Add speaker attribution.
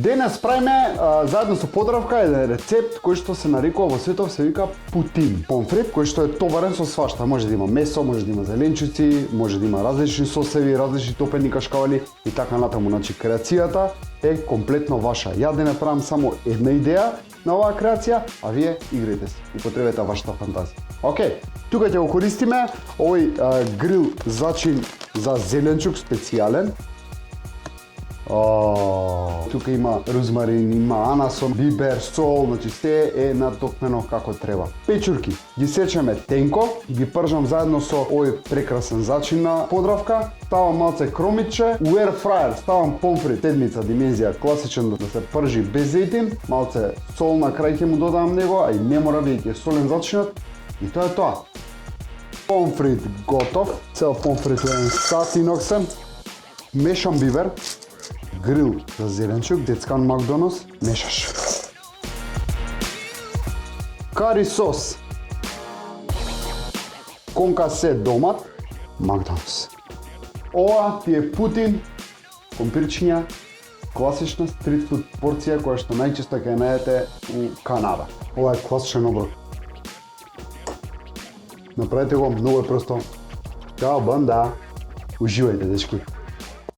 Speaker 1: Денес правиме заедно со Подравка еден рецепт кој што се нарекува во светот се вика путин. Помфрит кој што е товарен со свашта. Може да има месо, може да има зеленчуци, може да има различни сосеви, различни топени кашкавали и така натаму. Значи креацијата е комплетно ваша. Ја денес правам само една идеја на оваа креација, а вие играјте се. Употребете вашата фантазија. Океј, тука ќе го користиме овој грил зачин за зеленчук специјален. Тука има розмарин, има анасон, бибер, сол, значи се е натокмено како треба. Печурки ги сечеме тенко, ги пржам заедно со овој прекрасен зачин на Подравка. Ставам малце кромиче, у air fryer ставам помфрит, седмица димензија, класичен да се пржи без зејтин, малце сол на крај ќе му додавам него, а и не мора веќе солен зачинот. И тоа е тоа. Помфрит готов, цел помфрит еден сат иноксен, мешам бибер, грил за зеленчук, детскан Макдоналдс, мешаш. Кари сос, конкасе домат, Макдоналдс. Ова ти е путин, компирчиња, класична стрит фуд порција која што најчесто ќе најдете у Канада. Ова е класичен оброк. Направете го, многу е просто. Чао, банда! Уживајте, дечки!